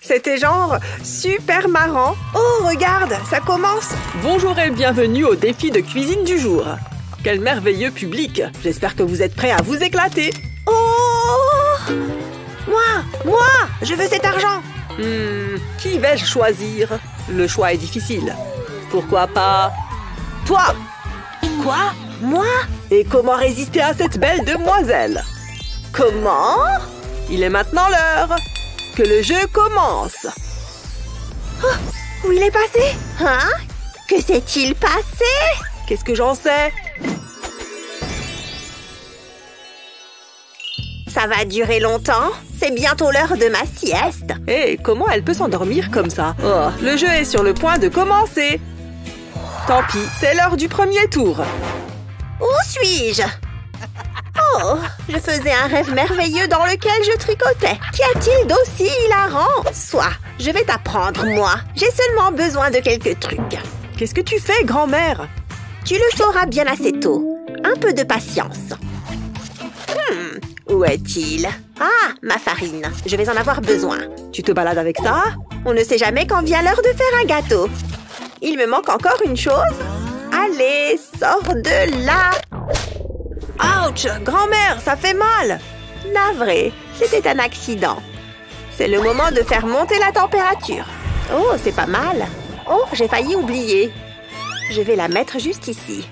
C'était genre super marrant. Oh, regarde, ça commence. Bonjour et bienvenue au défi de cuisine du jour. Quel merveilleux public. J'espère que vous êtes prêts à vous éclater. Oh! Moi, je veux cet argent. Qui vais-je choisir? Le choix est difficile. Pourquoi pas toi? Quoi? Moi? Et comment résister à cette belle demoiselle? Comment? Il est maintenant l'heure que le jeu commence. Oh, où il est passé? Hein? Que s'est-il passé? Qu'est-ce que j'en sais? Ça va durer longtemps? C'est bientôt l'heure de ma sieste. Hé, comment elle peut s'endormir comme ça? Oh, le jeu est sur le point de commencer. Tant pis, c'est l'heure du premier tour. Où suis-je? Oh, je faisais un rêve merveilleux dans lequel je tricotais. Qu'y a-t-il d'aussi hilarant? Soit, je vais t'apprendre, moi. J'ai seulement besoin de quelques trucs. Qu'est-ce que tu fais, grand-mère? Tu le sauras bien assez tôt. Un peu de patience. Où est-il? Ah, ma farine. Je vais en avoir besoin. Tu te balades avec ça? On ne sait jamais quand vient l'heure de faire un gâteau. Il me manque encore une chose. Allez, sors de là! Ouch! Grand-mère, ça fait mal! Navré, c'était un accident. C'est le moment de faire monter la température. Oh, c'est pas mal. Oh, j'ai failli oublier. Je vais la mettre juste ici.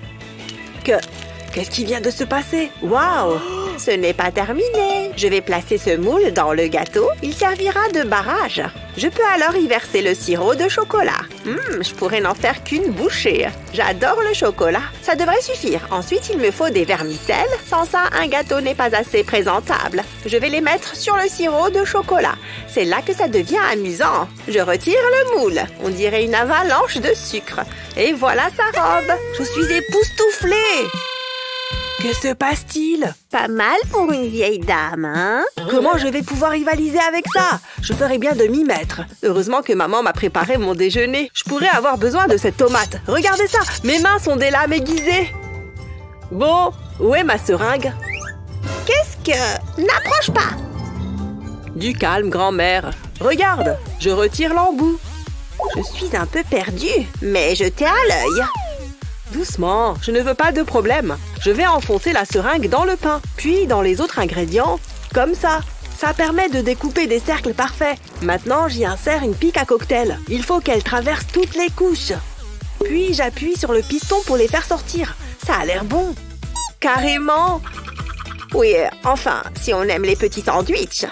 Qu'est-ce qui vient de se passer? Waouh! Ce n'est pas terminé. Je vais placer ce moule dans le gâteau. Il servira de barrage. Je peux alors y verser le sirop de chocolat. Je pourrais n'en faire qu'une bouchée. J'adore le chocolat. Ça devrait suffire. Ensuite, il me faut des vermicelles. Sans ça, un gâteau n'est pas assez présentable. Je vais les mettre sur le sirop de chocolat. C'est là que ça devient amusant. Je retire le moule. On dirait une avalanche de sucre. Et voilà sa robe. Je suis époustouflée! Que se passe-t-il? Pas mal pour une vieille dame, hein? Comment je vais pouvoir rivaliser avec ça? Je ferais bien de m'y mettre. Heureusement que maman m'a préparé mon déjeuner. Je pourrais avoir besoin de cette tomate. Regardez ça! Mes mains sont des lames aiguisées. Bon, où est ma seringue? Qu'est-ce que... N'approche pas! Du calme, grand-mère. Regarde, je retire l'embout. Je suis un peu perdue, mais je t'ai à l'œil. Doucement, je ne veux pas de problème. Je vais enfoncer la seringue dans le pain, puis dans les autres ingrédients, comme ça. Ça permet de découper des cercles parfaits. Maintenant, j'y insère une pique à cocktail. Il faut qu'elle traverse toutes les couches. Puis, j'appuie sur le piston pour les faire sortir. Ça a l'air bon. Carrément. Oui, enfin, si on aime les petits sandwichs.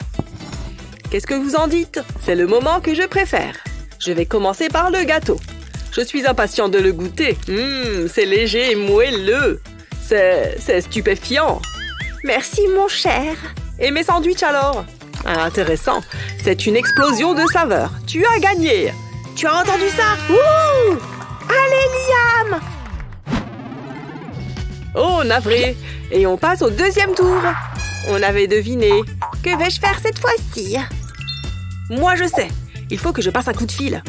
Qu'est-ce que vous en dites? C'est le moment que je préfère. Je vais commencer par le gâteau. Je suis impatient de le goûter. C'est léger et moelleux. C'est stupéfiant. Merci, mon cher. Et mes sandwichs alors? Ah, intéressant. C'est une explosion de saveurs. Tu as gagné. Tu as entendu ça? Wouhou! Allez, Liam! Oh, navré. Et on passe au deuxième tour. On avait deviné. Que vais-je faire cette fois-ci? Moi, je sais. Il faut que je passe un coup de fil.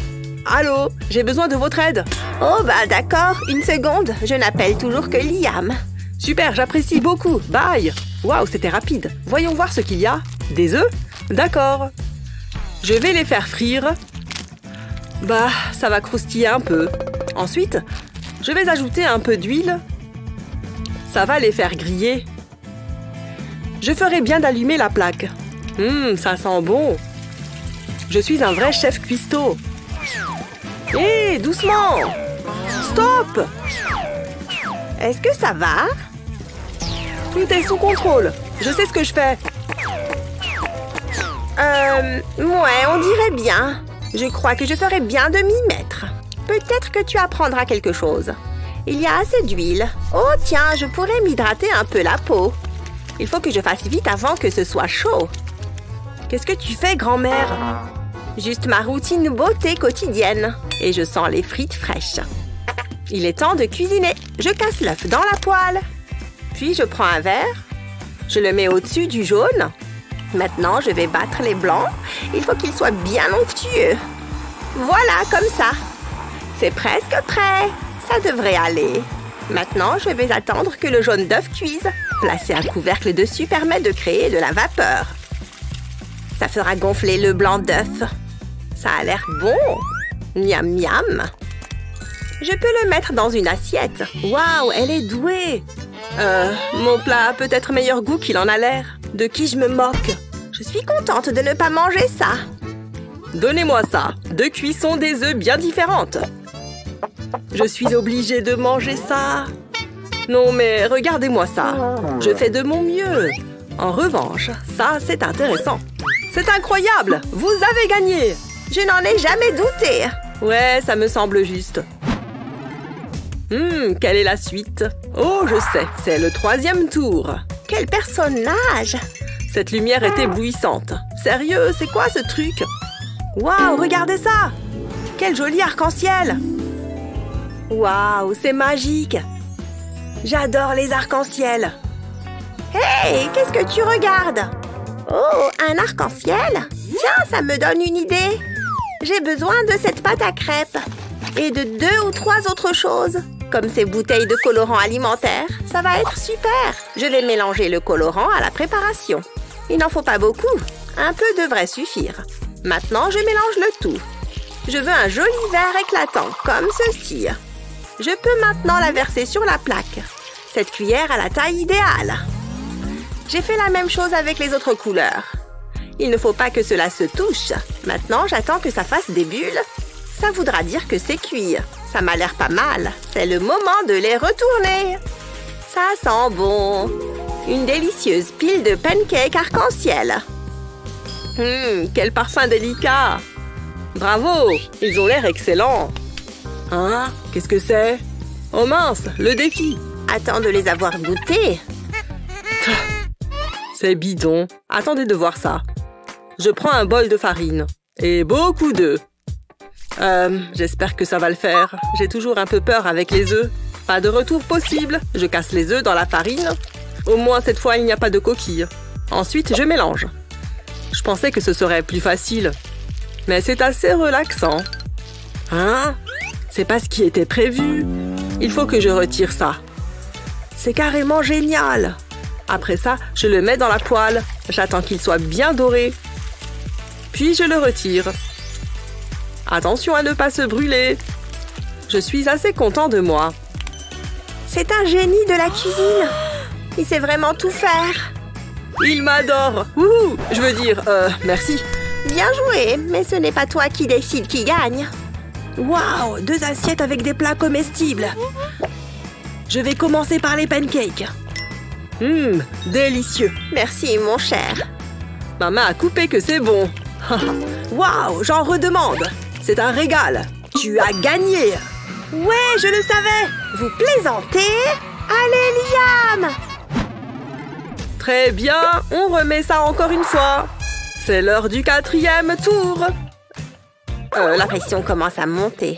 Allô, j'ai besoin de votre aide. Oh, bah d'accord. Une seconde. Je n'appelle toujours que Liam. Super, j'apprécie beaucoup. Bye. Waouh, c'était rapide. Voyons voir ce qu'il y a. Des œufs? D'accord. Je vais les faire frire. Bah, ça va croustiller un peu. Ensuite, je vais ajouter un peu d'huile. Ça va les faire griller. Je ferai bien d'allumer la plaque. Ça sent bon. Je suis un vrai chef cuistot. Hé, doucement! Stop! Est-ce que ça va? Tout est sous contrôle. Je sais ce que je fais. Ouais, on dirait bien. Je crois que je ferais bien de m'y mettre. Peut-être que tu apprendras quelque chose. Il y a assez d'huile. Oh tiens, je pourrais m'hydrater un peu la peau. Il faut que je fasse vite avant que ce soit chaud. Qu'est-ce que tu fais, grand-mère? Juste ma routine beauté quotidienne. Et je sens les frites fraîches. Il est temps de cuisiner. Je casse l'œuf dans la poêle. Puis je prends un verre. Je le mets au-dessus du jaune. Maintenant, je vais battre les blancs. Il faut qu'ils soient bien onctueux. Voilà, comme ça. C'est presque prêt. Ça devrait aller. Maintenant, je vais attendre que le jaune d'œuf cuise. Placer un couvercle dessus permet de créer de la vapeur. Ça fera gonfler le blanc d'œuf. Ça a l'air bon. Miam miam. Je peux le mettre dans une assiette. Waouh, elle est douée. Mon plat a peut-être meilleur goût qu'il en a l'air. De qui je me moque? Je suis contente de ne pas manger ça. Donnez-moi ça. 2 cuissons des œufs bien différentes. Je suis obligée de manger ça. Non, mais regardez-moi ça. Je fais de mon mieux. En revanche, ça, c'est intéressant. C'est incroyable. Vous avez gagné. Je n'en ai jamais douté. Ouais, ça me semble juste. Quelle est la suite? Oh, je sais. C'est le 3e tour. Quel personnage! Cette lumière est éblouissante. Sérieux, c'est quoi ce truc? Waouh, regardez ça! Quel joli arc-en-ciel! Waouh, c'est magique! J'adore les arcs-en-ciel! Hey, qu'est-ce que tu regardes? Oh, un arc-en-ciel? Tiens, ça me donne une idée! J'ai besoin de cette pâte à crêpes et de 2 ou 3 autres choses, comme ces bouteilles de colorant alimentaire. Ça va être super! Je vais mélanger le colorant à la préparation. Il n'en faut pas beaucoup. Un peu devrait suffire. Maintenant, je mélange le tout. Je veux un joli vert éclatant, comme ceci. Je peux maintenant la verser sur la plaque. Cette cuillère a la taille idéale. J'ai fait la même chose avec les autres couleurs. Il ne faut pas que cela se touche. Maintenant, j'attends que ça fasse des bulles. Ça voudra dire que c'est cuit. Ça m'a l'air pas mal. C'est le moment de les retourner. Ça sent bon. Une délicieuse pile de pancakes arc-en-ciel. Quel parfum délicat! Bravo! Ils ont l'air excellents. Hein? Qu'est-ce que c'est? Oh mince, le défi! Attends de les avoir goûtés. C'est bidon. Attendez de voir ça. Je prends un bol de farine. Et beaucoup d'œufs. J'espère que ça va le faire. J'ai toujours un peu peur avec les œufs. Pas de retour possible. Je casse les œufs dans la farine. Au moins, cette fois, il n'y a pas de coquilles. Ensuite, je mélange. Je pensais que ce serait plus facile. Mais c'est assez relaxant. Hein? C'est pas ce qui était prévu. Il faut que je retire ça. C'est carrément génial. Après ça, je le mets dans la poêle. J'attends qu'il soit bien doré. Puis je le retire. Attention à ne pas se brûler. Je suis assez content de moi. C'est un génie de la cuisine. Il sait vraiment tout faire. Il m'adore. Wouhou! Je veux dire, merci. Bien joué, mais ce n'est pas toi qui décide qui gagne. Waouh! 2 assiettes avec des plats comestibles. Je vais commencer par les pancakes. Délicieux. Merci, mon cher. Ma main a coupé que c'est bon. Waouh! J'en redemande. C'est un régal. Tu as gagné. Ouais, je le savais. Vous plaisantez? Allez, Liam! Très bien, on remet ça encore une fois. C'est l'heure du 4e tour. La pression commence à monter.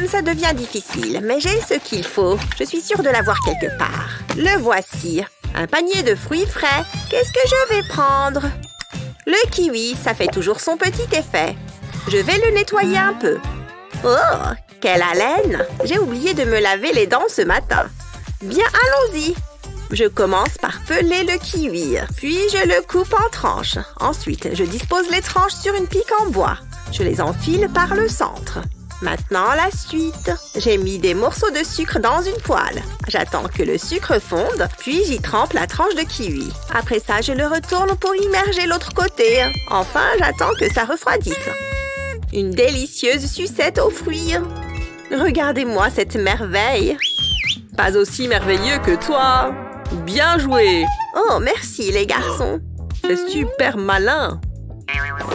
Ça devient difficile, mais j'ai ce qu'il faut. Je suis sûre de l'avoir quelque part. Le voici. Un panier de fruits frais. Qu'est-ce que je vais prendre? Le kiwi, ça fait toujours son petit effet. Je vais le nettoyer un peu. Oh, quelle haleine! J'ai oublié de me laver les dents ce matin. Bien, allons-y. Je commence par peler le kiwi, puis je le coupe en tranches. Ensuite, je dispose les tranches sur une pique en bois. Je les enfile par le centre. Maintenant, la suite. J'ai mis des morceaux de sucre dans une poêle. J'attends que le sucre fonde, puis j'y trempe la tranche de kiwi. Après ça, je le retourne pour immerger l'autre côté. Enfin, j'attends que ça refroidisse. Une délicieuse sucette aux fruits. Regardez-moi cette merveille. Pas aussi merveilleux que toi. Bien joué. Oh, merci les garçons. C'est super malin.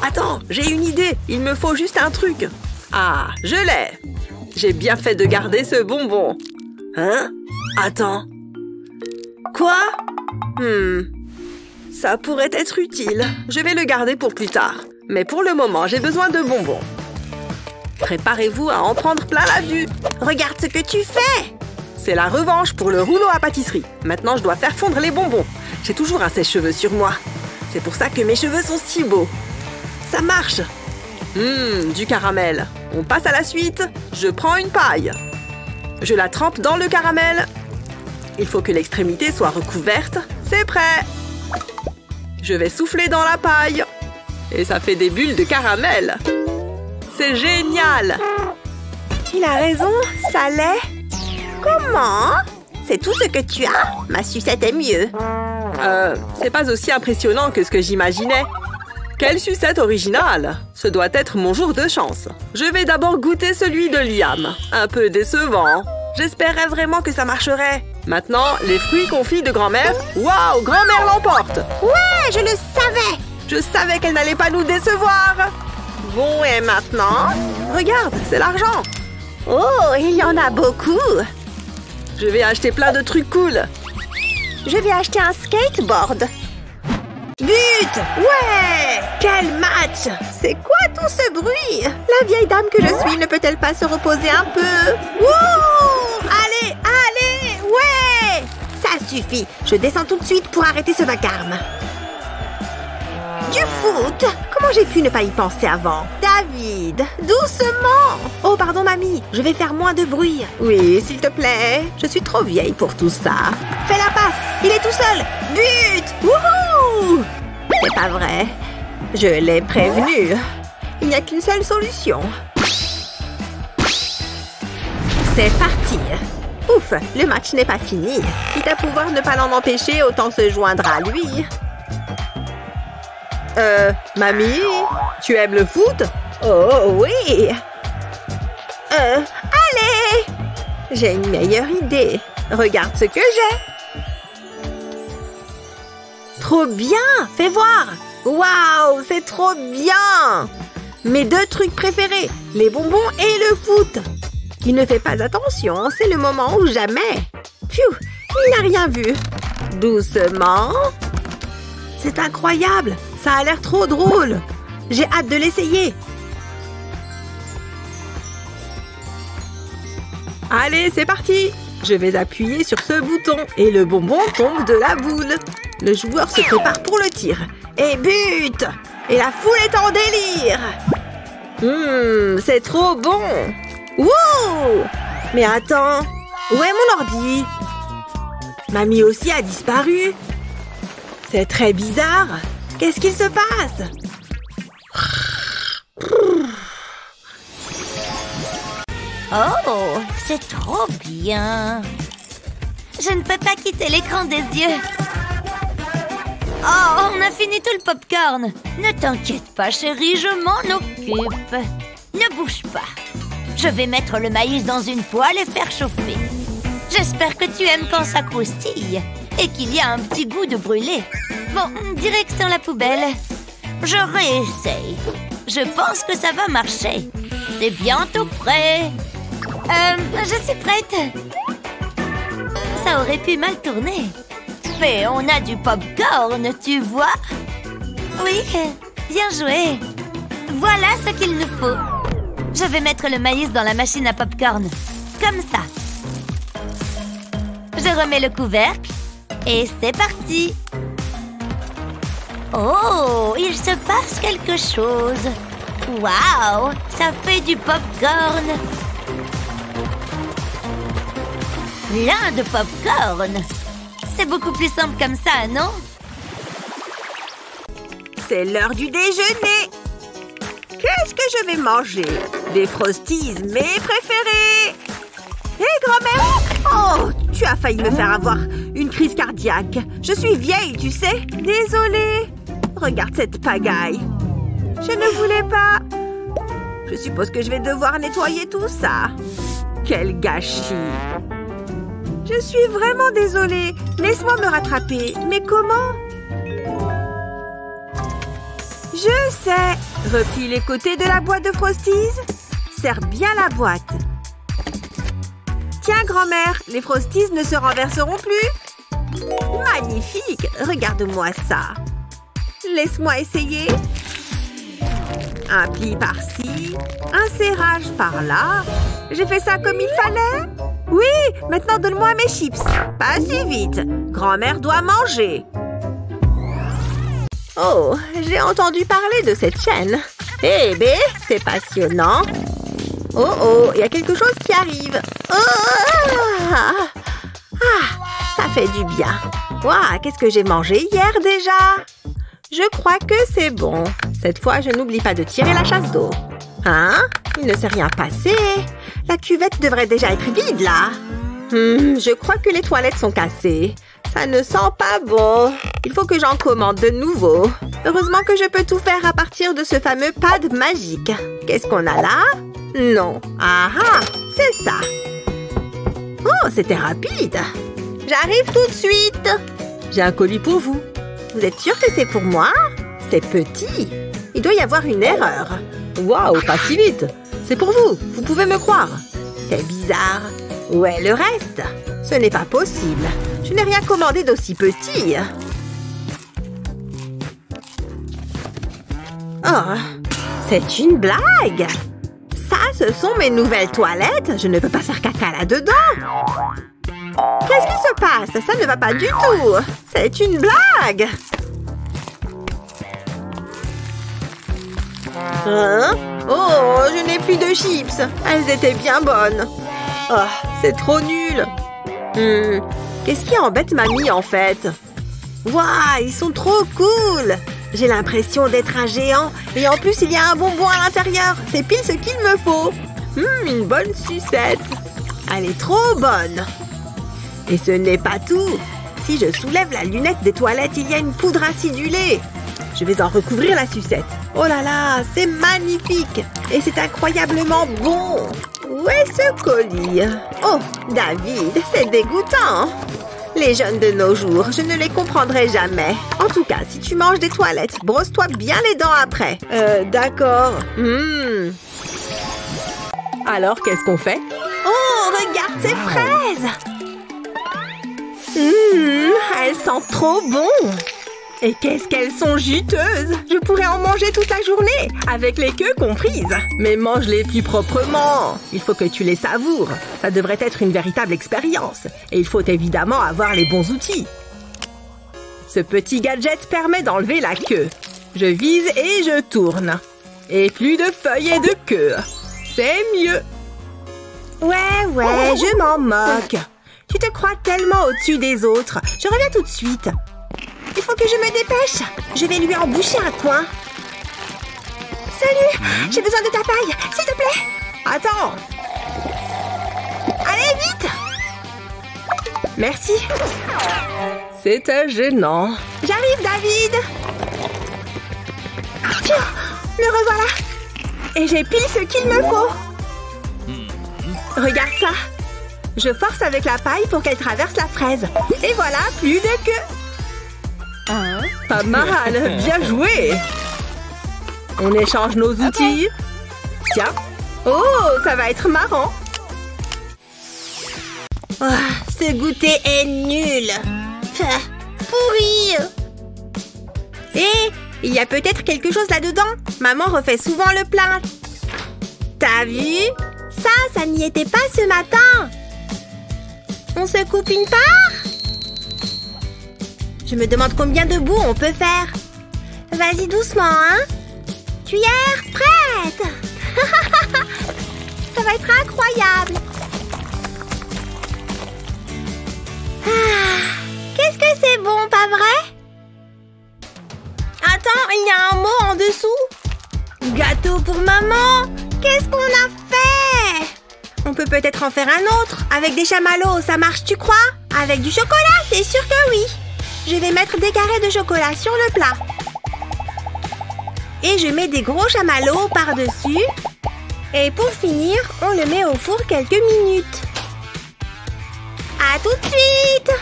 Attends, j'ai une idée. Il me faut juste un truc. Ah, je l'ai. J'ai bien fait de garder ce bonbon. Hein? Attends. Quoi? Ça pourrait être utile. Je vais le garder pour plus tard. Mais pour le moment, j'ai besoin de bonbons. Préparez-vous à en prendre plein la vue. Regarde ce que tu fais. C'est la revanche pour le rouleau à pâtisserie. Maintenant, je dois faire fondre les bonbons. J'ai toujours un sèche-cheveux sur moi. C'est pour ça que mes cheveux sont si beaux. Ça marche. Du caramel. On passe à la suite. Je prends une paille. Je la trempe dans le caramel. Il faut que l'extrémité soit recouverte. C'est prêt. Je vais souffler dans la paille. Et ça fait des bulles de caramel. C'est génial! Il a raison, ça l'est. Comment? C'est tout ce que tu as? Ma sucette est mieux. C'est pas aussi impressionnant que ce que j'imaginais. Quelle sucette originale! Ce doit être mon jour de chance. Je vais d'abord goûter celui de Liam. Un peu décevant. J'espérais vraiment que ça marcherait. Maintenant, les fruits confits de grand-mère. Waouh, grand-mère l'emporte! Ouais, je le savais! Je savais qu'elle n'allait pas nous décevoir. Bon, et maintenant? Regarde, c'est l'argent. Oh, il y en a beaucoup. Je vais acheter plein de trucs cool. Je vais acheter un skateboard. But! Ouais! Quel match! C'est quoi tout ce bruit? La vieille dame que je suis ne peut-elle pas se reposer un peu? Wouh! Allez, allez! Ouais! Ça suffit. Je descends tout de suite pour arrêter ce vacarme. Du foot? Comment j'ai pu ne pas y penser avant? David, doucement! Oh, pardon, mamie. Je vais faire moins de bruit. Oui, s'il te plaît. Je suis trop vieille pour tout ça. Fais la passe! Il est tout seul! But! Wouhou! C'est pas vrai. Je l'ai prévenu. Il n'y a qu'une seule solution. C'est parti. Ouf, le match n'est pas fini. Quitte à pouvoir ne pas l'en empêcher, autant se joindre à lui. Mamie, tu aimes le foot? Oh oui! Allez! J'ai une meilleure idée. Regarde ce que j'ai. Trop bien! Fais voir! Waouh! C'est trop bien! Mes deux trucs préférés, les bonbons et le foot. Il ne fait pas attention, c'est le moment ou jamais. Pfiou! Il n'a rien vu. Doucement. C'est incroyable! Ça a l'air trop drôle. J'ai hâte de l'essayer. Allez, c'est parti! Je vais appuyer sur ce bouton et le bonbon tombe de la boule. Le joueur se prépare pour le tir. Et but! Et la foule est en délire. C'est trop bon. Wouh! Mais attends, où est mon ordi? Mamie aussi a disparu. C'est très bizarre. Qu'est-ce qu'il se passe? Oh, c'est trop bien. Je ne peux pas quitter l'écran des yeux. Oh, on a fini tout le popcorn. Ne t'inquiète pas, chérie, je m'en occupe. Ne bouge pas. Je vais mettre le maïs dans une poêle et faire chauffer. J'espère que tu aimes quand ça croustille et qu'il y a un petit goût de brûlé. Bon, direction la poubelle. Je réessaye. Je pense que ça va marcher. C'est bientôt prêt. Je suis prête. Ça aurait pu mal tourner. Mais on a du popcorn, tu vois? Oui, bien joué. Voilà ce qu'il nous faut. Je vais mettre le maïs dans la machine à popcorn. Comme ça. Je remets le couvercle. Et c'est parti. Oh, il se passe quelque chose. Waouh, ça fait du popcorn. Plein de popcorn. C'est beaucoup plus simple comme ça, non? C'est l'heure du déjeuner. Qu'est-ce que je vais manger? Des Frosties, mes préférés. Hé, grand-mère! Oh, tu as failli me faire avoir une crise cardiaque. Je suis vieille, tu sais. Désolée. Regarde cette pagaille. Je ne voulais pas. Je suppose que je vais devoir nettoyer tout ça. Quel gâchis. Je suis vraiment désolée. Laisse-moi me rattraper. Mais comment? Je sais. Replie les côtés de la boîte de Frosties. Serre bien la boîte. Tiens, grand-mère, les Frosties ne se renverseront plus. Magnifique. Regarde-moi ça. Laisse-moi essayer. Un pli par-ci, un serrage par-là. J'ai fait ça comme il fallait. Oui, maintenant donne-moi mes chips. Pas si vite. Grand-mère doit manger. Oh, j'ai entendu parler de cette chaîne. Eh bé, c'est passionnant. Oh oh, il y a quelque chose qui arrive. Oh, ça fait du bien. Waouh, qu'est-ce que j'ai mangé hier déjà? Je crois que c'est bon. Cette fois, je n'oublie pas de tirer la chasse d'eau. Hein? Il ne s'est rien passé. La cuvette devrait déjà être vide, là. Je crois que les toilettes sont cassées. Ça ne sent pas bon. Il faut que j'en commande de nouveau. Heureusement que je peux tout faire à partir de ce fameux pad magique. Qu'est-ce qu'on a là? Non. Ah ah, c'est ça. Oh, c'était rapide. J'arrive tout de suite. J'ai un colis pour vous. Vous êtes sûr que c'est pour moi? C'est petit. Il doit y avoir une erreur. Waouh, pas si vite. C'est pour vous. Vous pouvez me croire. C'est bizarre. Où est le reste? Ce n'est pas possible. Je n'ai rien commandé d'aussi petit. Oh, c'est une blague. Ça, ce sont mes nouvelles toilettes. Je ne peux pas faire caca là-dedans. Qu'est-ce qui se passe? Ça ne va pas du tout. C'est une blague. Hein? Oh, je n'ai plus de chips. Elles étaient bien bonnes. Oh, c'est trop nul. Qu'est-ce qui embête mamie, en fait? Waouh, ils sont trop cool. J'ai l'impression d'être un géant. Et en plus, il y a un bonbon à l'intérieur. C'est pile ce qu'il me faut. Une bonne sucette. Elle est trop bonne. Et ce n'est pas tout. Si je soulève la lunette des toilettes, il y a une poudre acidulée. Je vais en recouvrir la sucette. Oh là là, c'est magnifique. Et c'est incroyablement bon. Où est ce colis? Oh, David, c'est dégoûtant. Les jeunes de nos jours, je ne les comprendrai jamais. En tout cas, si tu manges des toilettes, brosse-toi bien les dents après. D'accord. Alors, qu'est-ce qu'on fait? Oh, regarde ces fraises. Elles sentent trop bon. Et qu'est-ce qu'elles sont juteuses! Je pourrais en manger toute la journée, avec les queues comprises. Mais mange-les plus proprement. Il faut que tu les savoures. Ça devrait être une véritable expérience. Et il faut évidemment avoir les bons outils. Ce petit gadget permet d'enlever la queue. Je vise et je tourne. Et plus de feuilles et de queue. C'est mieux. Ouais, je m'en moque. Tu te crois tellement au-dessus des autres. Je reviens tout de suite. Il faut que je me dépêche. Je vais lui emboucher un coin. Salut, j'ai besoin de ta paille, s'il te plaît. Attends. Allez, vite. Merci. C'était gênant. J'arrive, David. Tiens, le revoilà. Et j'ai pile ce qu'il me faut. Regarde ça. Je force avec la paille pour qu'elle traverse la fraise. Et voilà, plus de queue. Pas mal, bien joué. On échange nos outils. Tiens. Oh, ça va être marrant. Oh, ce goûter est nul. Pourri. Et il y a peut-être quelque chose là-dedans. Maman refait souvent le plat. T'as vu? Ça n'y était pas ce matin. On se coupe une part? Je me demande combien de bouts on peut faire. Vas-y doucement, hein? Cuillère prête. Ça va être incroyable. Qu'est-ce que c'est bon, pas vrai? Attends, il y a un mot en dessous. Gâteau pour maman. Qu'est-ce qu'on a fait? On peut peut-être en faire un autre. Avec des chamallows, ça marche, tu crois? Avec du chocolat, c'est sûr que oui. Je vais mettre des carrés de chocolat sur le plat. Et je mets des gros chamallows par-dessus. Et pour finir, on le met au four quelques minutes. À tout de suite!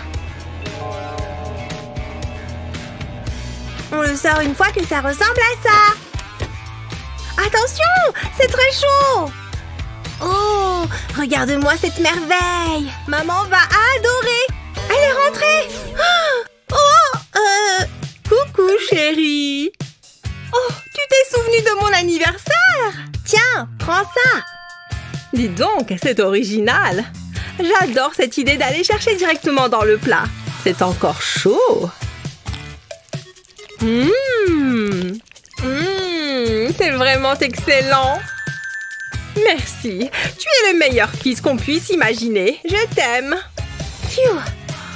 On le sort une fois que ça ressemble à ça. Attention, c'est très chaud! Oh, regarde-moi cette merveille! Maman va adorer! Elle est rentrée! Coucou, chérie. Oh, tu t'es souvenu de mon anniversaire? Tiens, prends ça! Dis donc, c'est original. J'adore cette idée d'aller chercher directement dans le plat. C'est encore chaud. C'est vraiment excellent. Merci. Tu es le meilleur fils qu'on puisse imaginer. Je t'aime. Phew!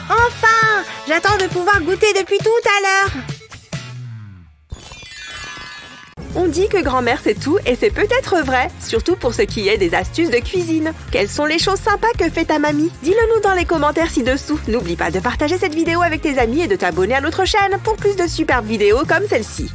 Enfin! J'attends de pouvoir goûter depuis tout à l'heure. On dit que grand-mère sait tout et c'est peut-être vrai, surtout pour ce qui est des astuces de cuisine. Quelles sont les choses sympas que fait ta mamie? Dis-le nous dans les commentaires ci-dessous. N'oublie pas de partager cette vidéo avec tes amis et de t'abonner à notre chaîne pour plus de superbes vidéos comme celle-ci.